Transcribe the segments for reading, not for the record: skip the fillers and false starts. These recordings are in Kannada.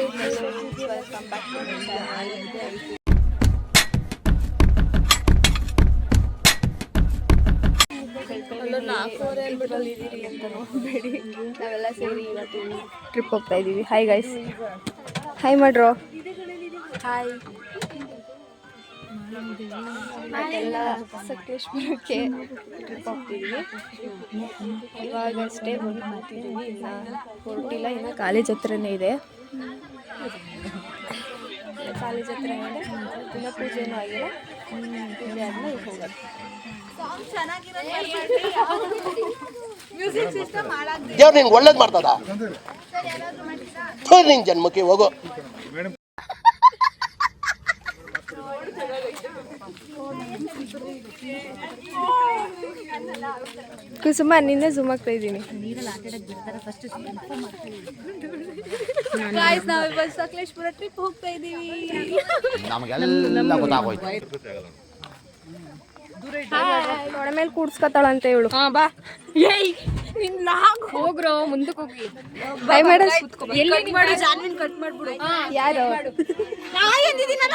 Welcome back to my channel. ಅಲ್ಲೂ 4:30 ಇದ್ದೀರಿ ಅಂತ ನೋಡಬೇಡಿ, ನಾವೆಲ್ಲ ಸೇರಿ ಇವತ್ತು ಟ್ರಿಪ್ ಹೋಗ್ತಾ ಇದ್ದೀವಿ. ಹಾಯ್ ಗೈಸ್, ಹಾಯ್ ಮಾಡ್ರೋ. ಹಾಯ್. ಎಲ್ಲ ಸಕಲೇಶ್ಪುರಕ್ಕೆ ಟ್ರಿಪ್ ಹೋಗ್ತಿದ್ದೀವಿ. ಇವಾಗಷ್ಟೇ ಬಂದು ಕೂತಿದ್ದೀವಿ, ಇನ್ನು ಹೊರಟಿಲ್ಲ. ಇನ್ನು ಕಾಲೇಜ್ ಹತ್ರನೇ ಇದೆ, ಕಾಲೇಜ್ ಹತ್ರ ಇದೆ. ಇನ್ನು ಪೂಜೆನೂ ಆಗಿಲ್ಲ, ಪೂಜೆ ಆದಮೇಲೆ ಹೋಗೋದು. ದೇವ್ರು ನಿಂಗೆ ಒಳ್ಳೇದು ಮಾಡ್ತದ, ನಿನ್ ಜನ್ಮಕ್ಕೆ ಹೋಗೋ. ಕುಸುಮ ನಿನ್ನೆ ಝೂಮ್ ಆಗ್ತಾ ಇದ್ದೀನಿ. ನಾವಿವಾಗ ಸಕಲೇಶ್ಪುರ ಟ್ರಿಪ್ ಹೋಗ್ತಾ ಇದ್ದೀವಿ. ತೊಡೆ ಮೇಲೆ ಕೂಡ್ಸ್ಕೊತಾಳಂತ ಹೇಳು. ಬಾ ಹೋಗ್ರೋ, ಮುಂದಕ್ಕೆ ಹೋಗಿ. ಬೈ ಮೇಡಮ್, ಎಲ್ಲಿ ಮಾಡಿ ಜಾನ್ವಿನ್ ಕಟ್ ಮಾಡ್ಬಿಡು. ಯಾರು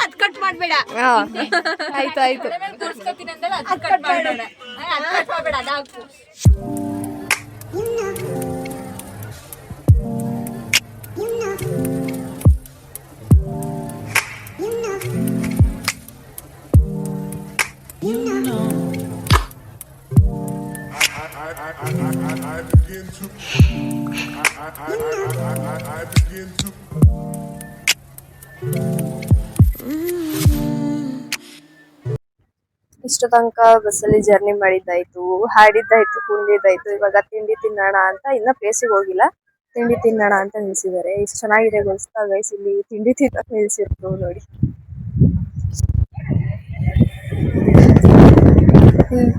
ಅದು ಕಟ್ ಮಾಡಬೇಡ. ಆಯ್ತು ಆಯ್ತು, ಕಟ್ ಮಾಡಬೇಡ. ಅದಾಕು ಇಷ್ಟು ತನಕ ಬಸ್ಸಲ್ಲಿ ಜರ್ನಿ ಮಾಡಿದ್ದಾಯ್ತು, ಹಾಡಿದ್ದಾಯ್ತು, ಕುಂದಿದ್ದಾಯ್ತು. ಇವಾಗ ತಿಂಡಿ ತಿನ್ನೋಣ ಅಂತ, ಇನ್ನ ಪ್ಲೇಸಿಗೆ ಹೋಗಿಲ್ಲ, ತಿಂಡಿ ತಿನ್ನೋಣ ಅಂತ ನಿಲ್ಸಿದ್ದಾರೆ. ಇಷ್ಟು ಚೆನ್ನಾಗಿದೆ ಗೊತ್ತಾ ಗೈಸ್, ಇಲ್ಲಿ ತಿಂಡಿ ತಿನ್ನಕ್ ನಿಲ್ಸಿರ್ತು ನೋಡಿ.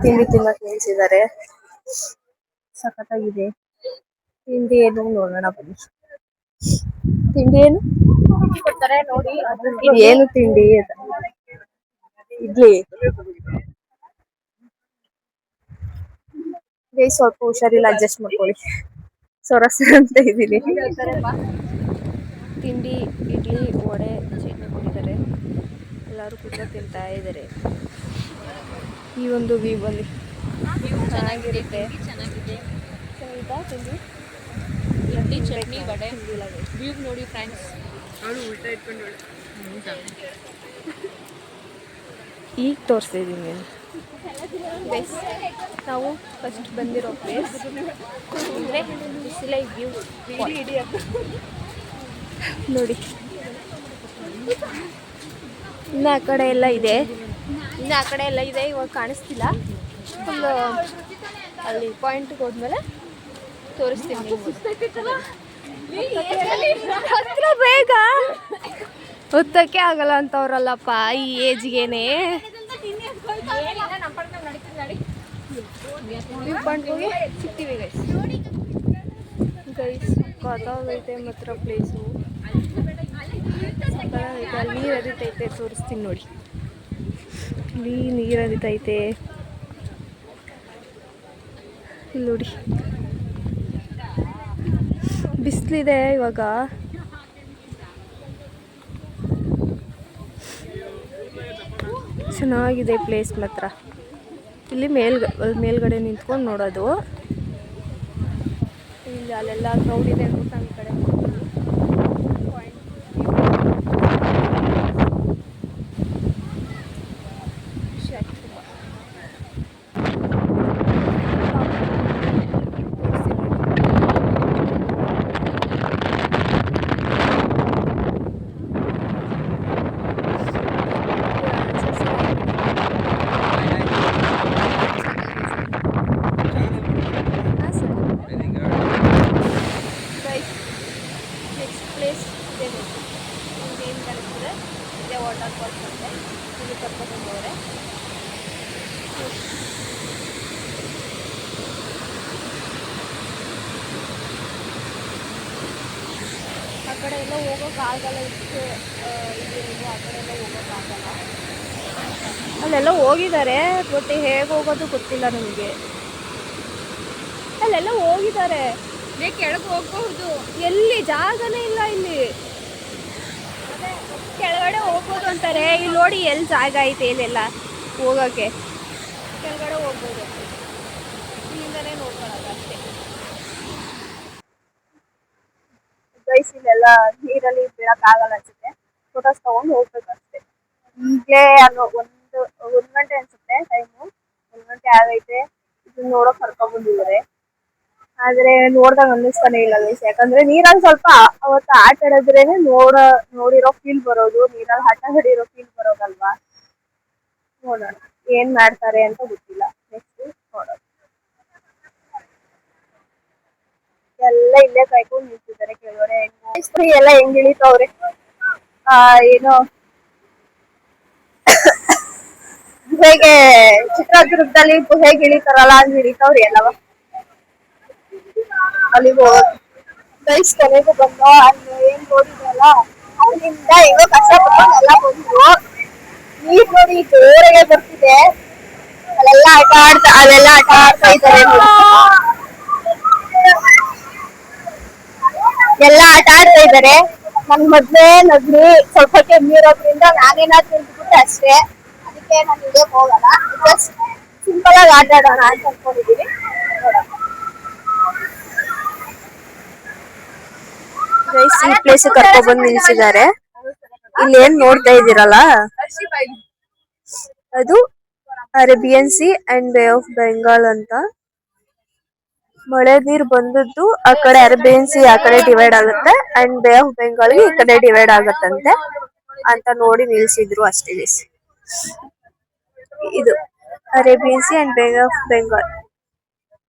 ತಿಂಡಿ ತಿನ್ನಕ್ ನಿಲ್ಸಿದ್ದಾರೆ, ಸಖತ್ತಾಗಿದೆ. ತಿಂಡಿ ಏನು ನೋಡೋಣ ಬನ್ನಿ. ತಿಂಡಿ ಏನು ಕೊಡ್ತಾರೆ ನೋಡಿ. ಏನು ತಿಂಡಿ? ಇಡ್ಲಿ. ಸ್ವಲ್ಪ ಹುಷಾರಿಲ್ಲ, ಅಡ್ಜಸ್ಟ್ ಮಾಡ್ಕೊಳ್ಳಿ. ಸೊರಸ ಅಂತ ಇದ್ದೀನಿ. ತಿಂಡಿ ಇಡ್ಲಿ, ವಡೆ, ಚಟ್ನಿ ಕೊಟ್ಟಿದ್ದಾರೆ. ಎಲ್ಲರೂ ಕೂತ್ಕೊಂಡು ತಿಂತಾ ಇದ್ದಾರೆ. ಈ ಒಂದು ವ್ಯೂ ಅಲ್ಲಿ ಚೆನ್ನಾಗಿರುತ್ತೆ. ಚೆನ್ನಾಗಿದೆ ತಿಂಡಿ, ಇಡ್ಲಿ, ಚಟ್ನಿ, ವಡೆ, ವ್ಯೂ ನೋಡಿ ಫ್ರೆಂಡ್ಸ್. ಈಗ ತೋರಿಸ್ತಾ ಇದ್ದೀನಿ ನಾನು. ನಾವು ಫಸ್ಟ್ ಬಂದಿರೋ ಪ್ಲೇಸ್ ಅಂದರೆ ಬಿಸಿಲೆ ವ್ಯೂ ನೋಡಿ. ಇನ್ನು ಆ ಕಡೆ ಎಲ್ಲ ಇದೆ, ಇವಾಗ ಕಾಣಿಸ್ತಿಲ್ಲ. ಫುಲ್ಲು ಅಲ್ಲಿ ಪಾಯಿಂಟ್ಗೆ ಹೋದ್ಮೇಲೆ ತೋರಿಸ್ತೀನಿ. ಹತ್ರ ಬೇಗ ಹೊತ್ತಕ್ಕೆ ಆಗಲ್ಲ ಅಂತವ್ರಲ್ಲಪ್ಪ ಈ ಏಜ್ಗೇನೆ. ವ್ಯೂ ಪಾಯಿಂಟ್ ಹೋಗಿ ಸಿಗ್ತೀವಿ ಗೈಸ್. ಗೊತ್ತಾಗೈತೆ ಮಾತ್ರ ಪ್ಲೇಸು, ಸಕ್ಕತ್ತಾಗೈತೆ. ಅಲ್ಲಿ ನೀರು ಹರಿತೈತೆ, ತೋರಿಸ್ತೀನಿ ನೋಡಿ. ಇಲ್ಲಿ ನೀರು ಹರಿತೈತೆ, ಇಲ್ಲಿ ನೋಡಿ. ಬಿಸಿಲಿದೆ ಇವಾಗ. ಚೆನ್ನಾಗಿದೆ ಪ್ಲೇಸ್ ಮಾತ್ರ. ಇಲ್ಲಿ ಮೇಲ್ಗಡೆ ನಿಂತ್ಕೊಂಡು ನೋಡೋದು. ಇಲ್ಲಿ ಅಲ್ಲೆಲ್ಲ ಕ್ರೌಡ್ ಇದೆ ಅಂದ್ಬಿಟ್ಟು ನಮ್ಮ ಕಡೆ ವಾಟರ್ ಫಾಲ್ಸ್ ಅಂತೆ, ಇಲ್ಲಿ ಕರ್ಕೊಂಡು ಹೋಗೋರೆ. ಆ ಕಡೆ ಎಲ್ಲ ಹೋಗೋಕ್ಕಾಗಲ್ಲ, ಇಷ್ಟು ಇದು ಆ ಕಡೆ ಎಲ್ಲ ಹೋಗೋಕ್ಕಾಗಲ್ಲ. ಅಲ್ಲೆಲ್ಲ ಹೋಗಿದ್ದಾರೆ, ಬಟ್ ಹೇಗೆ ಹೋಗೋದು ಗೊತ್ತಿಲ್ಲ ನಮಗೆ. ಅಲ್ಲೆಲ್ಲ ಹೋಗಿದ್ದಾರೆ, ಕೆಳಗೆ ಹೋಗ್ಬಹುದು, ಎಲ್ಲಿ ಜಾಗನೇ ಇಲ್ಲ ಇಲ್ಲಿ. ಕೆಳಗಡೆ ಹೋಗ್ಬೋದು ಅಂತಾರೆ. ಇಲ್ಲಿ ನೋಡಿ ಎಲ್ಲಿ ಜಾಗ ಐತೆ ಇಲ್ಲೆಲ್ಲ ಹೋಗೋಕ್ಕೆ. ಕೆಳಗಡೆ ಹೋಗ್ಬೋದು, ಇಲ್ಲಿಂದನೇ ನೋಡ್ಕೊಳ್ಳೋದು ಅಷ್ಟೇ. ಗೈಸ್ ಇಲ್ಲೆಲ್ಲ ನೀರಲ್ಲಿ ಬೀಳಕ್ಕಾಗಲ್ಲ ಅನ್ಸುತ್ತೆ. ಫೋಟೋಸ್ ತಗೊಂಡು ಹೋಗ್ಬೇಕು ಅಷ್ಟೇ. ಈಗಲೇ ಅನ್ನೋ ಒಂದ್ ಗಂಟೆ ಅನ್ಸುತ್ತೆ ಟೈಮು. 1 ಗಂಟೆ ಆಗೈತೆ. ಇದನ್ನ ನೋಡೋಕ್ ಕರ್ಕೊಂಡ್ ಬಂದಿದ್ದಾರೆ. ಆದ್ರೆ ನೋಡ್ದಾಗ ಅನ್ನಿಸ್ತಾನೆ ಇಲ್ಲ ಗೈಸ್. ಯಾಕಂದ್ರೆ ನೀರಲ್ಲಿ ಸ್ವಲ್ಪ ಅವತ್ತು ಆಟ ಆಡಿದ್ರೇನೆ ನೋಡಿರೋ ಫೀಲ್ ಬರೋದು. ನೀರಲ್ಲಿ ಆಟ ಆಡಿರೋ ಫೀಲ್ ಬರೋದಲ್ವಾ. ನೋಡೋಣ ಏನ್ ಮಾಡ್ತಾರೆ ಅಂತ ಗೊತ್ತಿಲ್ಲ. ನೆಕ್ಸ್ಟ್ ನೋಡೋಣ. ಎಲ್ಲ ಇಲ್ಲೇ ಕಾಯ್ಕೊಂಡು ನಿಂತಿದ್ದಾರೆ ಕೆಳಗಡೆ. ಎಲ್ಲ ಹೆಂಗ್ ಇಳಿತವ್ರೆ. ಏನೋ ಹೇಗೆ ಚಿತ್ರದುರ್ಗದಲ್ಲಿ ಹೇಗೆ ಇಳಿತಾರಲ್ಲ ಹಂಗ್ ಇಳಿತವ್ರಿ ಎಲ್ಲವ. ಅಲ್ಲಿಗೆ ಗೈಸ್ ಕೊನೆಗೂ ಬಂದು ಅಲ್ಲಿ ಏನ್ ನೋಡಿದ್ರಲ್ಲ ಅಲ್ಲಿಂದ ಹೆಂಗೋ ಕಷ್ಟಪಟ್ಟು ಎಲ್ಲ ಬಂದ್ರು. ನೀರ್ ನೋಡಿ ಜೋರಾಗೆ ಬರ್ತಿದೆ. ಅಲ್ಲೆಲ್ಲ ಆಟ ಆಡ್ತಾ ಇದ್ದಾರೆ. ಎಲ್ಲ ಆಟ ಆಡ್ತಾ ಇದ್ದಾರೆ. ನನ್ ಮೊದ್ಲೇ ನಗ್ರಿ ಸ್ವಲ್ಪ ಕೆಮ್ಮಿರೋದ್ರಿಂದ ನಾನೇನಾದ್ರು ತಿಂದ್ಬಿಟ್ಟೆ ಅಷ್ಟೇ. ಅದಕ್ಕೆ ನಾನು ಇಳಿಯಕ್ ಹೋಗಲ್ಲ. ಜಸ್ಟ್ ಸಿಂಪಲ್ ಆಗಿ ಆಟ ಆಡೋಣ ಅಂತ ಅನ್ಕೊಂಡಿದೀನಿ. ಗೈಸ್ ಈ ಪ್ಲೇಸ್ ಕರ್ಕೊಂಡ್ ಬಂದು ನಿಲ್ಸಿದ್ದಾರೆ. ಇಲ್ಲಿ ಏನ್ ನೋಡ್ತಾ ಇದ್ದೀರಲ್ಲ ಅದು Arabian C and bay of Bengal ಅಂತ. ಮಳೆ ನೀರ್ ಬಂದದ್ದು ಆ ಕಡೆ ಅರೇಬಿಯನ್ ಸಿ ಆ ಕಡೆ ಡಿವೈಡ್ ಆಗುತ್ತೆ ಅಂಡ್ ಬೇ ಆಫ್ ಬೆಂಗಾಲ್ ಈ ಕಡೆ ಡಿವೈಡ್ ಆಗತ್ತಂತೆ ಅಂತ ನೋಡಿ ನಿಲ್ಸಿದ್ರು ಅಷ್ಟೇ ಗೈಸ್. ಇದು Arabian C and bay of Bengal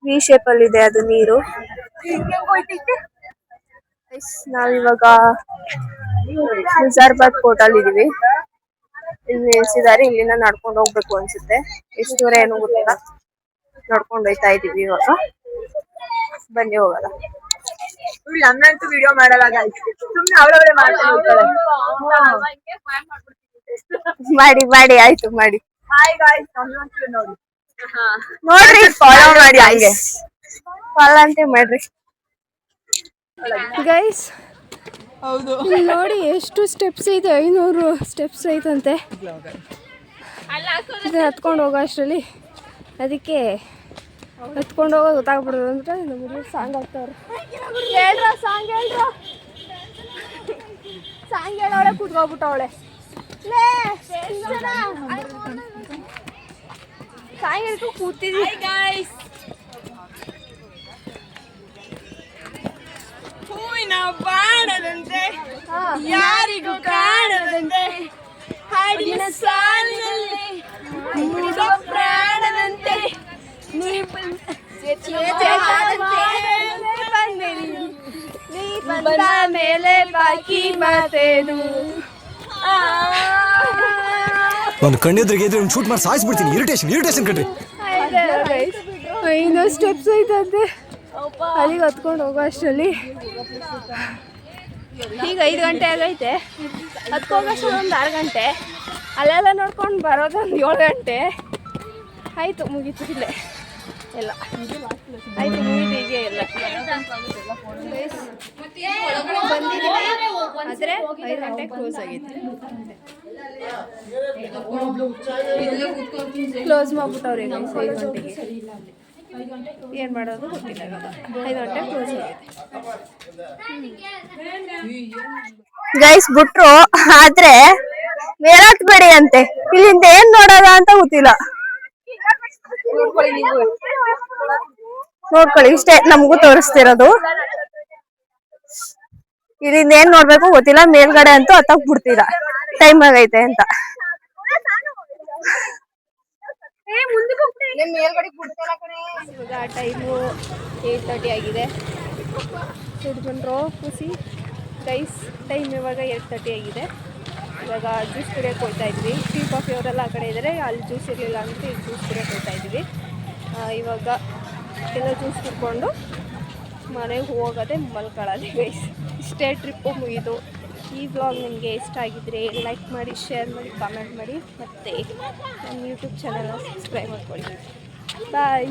V shape ಅಲ್ಲಿ ಇದೆ ಅದು ನೀರು. ನಾವಿವಾಗ ನಿಜಾರ್ಬಾದ್ ಕೋರ್ಟ್ ಅಲ್ಲಿ ಇದೀವಿ. ಇಲ್ಲಿ ನಿಲ್ಸಿದ್ದಾರೆ. ಇಲ್ಲಿಂದ ನಡ್ಕೊಂಡು ಹೋಗ್ಬೇಕು ಅನ್ಸುತ್ತೆ. ಎಷ್ಟು ದೂರ ಏನು ಗೊತ್ತಿಲ್ಲ. ನಡ್ಕೊಂಡು ಹೋಯ್ತಾ ಇದೀವಿ ಇವಾಗ. ಬನ್ನಿ ಹೋಗಲ್ಲ. ನನ್ನಂತೂ ವಿಡಿಯೋ ಮಾಡಲ್ಲ ಸುಮ್ನೆ ಅವಳವಳೆ ಮಾಡಿ ಆಯ್ತು ಮಾಡಿ. ನೋಡ್ರಿ ಫಾಲೋ ಮಾಡಿ ಹಂಗೆ ಫಾಲೋ ಅಂತ ಮಾಡ್ರಿ ಗೈಸ್. ಹೌದು ನೋಡಿ ಎಷ್ಟು ಸ್ಟೆಪ್ಸ್ ಐತೆ. 500 ಸ್ಟೆಪ್ಸ್ ಐತಂತೆ. ಹತ್ಕೊಂಡು ಹೋಗೋ ಅಷ್ಟರಲ್ಲಿ ಅದಕ್ಕೆ ಹತ್ಕೊಂಡು ಹೋಗೋ ಗೊತ್ತಾಗ್ಬಿಡೋದು ಅಂದ್ರೆ ನಮಗೆ ಸಾಂಗ್ ಆಗ್ತಾವ್ರೆ. ಹೇಳ್ರ ಸಾಂಗ್ ಹೇಳೋಳೆ ಕೂತ್ಕೊಬಿಟ್ಟವಳೆ. ಸಾಂಗ್ ಹೇಳ್ಕೊ ಕೂತಿದ್ವಿ ಗೈಸ್. ಹೂವಿನ ಬಾಣದಂತೆ ಯಾರಿಗೂ ಕಾಣದಂತೆ ಹಾಡಿನ ಸಾಲಿನಲ್ಲಿ ಮೂಡೋ ಪ್ರಾಣದಂತೆ ನೀ ಬಂದ ಮೇಲೆ ಬಾಕಿ ಮಾತೇನು. ಒಂದು ಕಣ್ಣೆದ್ರಿಗೆ ಇದ್ರೆ ಒಂದು ಶೂಟ್ ಮಾಡಿ ಸಾಯಿಸ್ಬಿಡ್ತೀನಿ. ಇರಿಟೇಷನ್ ಕಣ್ರಿ. 5 ಸ್ಟೆಪ್ಸ್ ಐತಂತೆ. ಅಲ್ಲಿಗೆ ಹತ್ಕೊಂಡು ಹೋಗೋ ಅಷ್ಟರಲ್ಲಿ ಈಗ 5 ಗಂಟೆ ಆಗೈತೆ. ಹತ್ಕೋಗೋಷ್ಟರಲ್ಲಿ ಒಂದು 6 ಗಂಟೆ. ಅಲ್ಲೆಲ್ಲ ನೋಡ್ಕೊಂಡು ಬರೋದೊಂದು 7 ಗಂಟೆ ಆಯಿತು. ಮುಗೀತು ಇಲ್ಲೇ ಎಲ್ಲ ಆಯಿತು. ಮುಗೀತು ಹೀಗೆ ಎಲ್ಲ ಬಂದಿದ್ದೀವಿ. ಆದರೆ 5 ಗಂಟೆಗೆ ಕ್ಲೋಸ್ ಆಗೈತೆ. ಕ್ಲೋಸ್ ಮಾಡ್ಬಿಟ್ಟವ್ರೆ 5 ಗಂಟೆಗೆ. ಏನ್ ಮಾಡೋದು ಗೊತ್ತಿಲ್ಲ. 5 ಗಂಟೆಗೆ ಕ್ಲೋಸ್ ಆಗೈತೆ ಗೈಸ್. ಬಿಟ್ರು ಆದ್ರೆ ಮೇಲಾಕ್ಬೇಡಿ ಅಂತೆ. ಇಲ್ಲಿಂದ ಏನ್ ನೋಡೋದ ಅಂತ ಗೊತ್ತಿಲ್ಲ. ನೋಡ್ಕೊಳ್ಳಿ ಇಷ್ಟೇ ನಮಗೂ ತೋರಿಸ್ತಿರೋದು. ಇಲ್ಲಿಂದ ಏನ್ ನೋಡ್ಬೇಕು ಗೊತ್ತಿಲ್ಲ. ಮೇಲ್ಗಡೆ ಅಂತೂ ಹತ್ತಕ್ ಬಿಡ್ತೀರಾ ಟೈಮ್ ಆಗೈತೆ ಅಂತ. ಇವಾಗ ಟೈಮು 8:30 ಆಗಿದೆ. ಹಿಡ್ಕೊಂಡ್ರು ಖುಷಿ ಗೈಸ್. ಟೈಮ್ ಇವಾಗ 8:30 ಆಗಿದೆ. ಇವಾಗ ಜ್ಯೂಸ್ ಕುಡಿಯೋಕೆ ಹೋಗ್ತಾ ಇದ್ವಿ. ಟೀ ಕಾಫಿ ಅವರೆಲ್ಲ ಆ ಕಡೆ ಇದ್ದಾರೆ. ಅಲ್ಲಿ ಜ್ಯೂಸ್ ಇರಲಿಲ್ಲ ಅಂತ ಈಗ ಜ್ಯೂಸ್ ಕುಡಿಯೋಕೆ ಹೋಗ್ತಾ ಇದ್ವಿ. ಇವಾಗ ಎಲ್ಲ ಜ್ಯೂಸ್ ಕುಡ್ಕೊಂಡು ಮನೆಗೆ ಹೋಗೋದೆ ಮಲ್ಕೊಳ್ಳೋದು ಗೈಸ್. ಇಷ್ಟೇ ಟ್ರಿಪ್ಪು ಮುಗಿದು. ಈ ವ್ಲಾಗ್ ನಿಮಗೆ ಇಷ್ಟ ಆಗಿದ್ದರೆ ಲೈಕ್ ಮಾಡಿ, ಶೇರ್ ಮಾಡಿ, ಕಾಮೆಂಟ್ ಮಾಡಿ, ಮತ್ತು ನನ್ನ ಯೂಟ್ಯೂಬ್ ಚಾನಲ್ನ ಸಬ್ಸ್ಕ್ರೈಬ್ ಮಾಡ್ಕೊಳ್ಳಿ. ಬಾಯ್.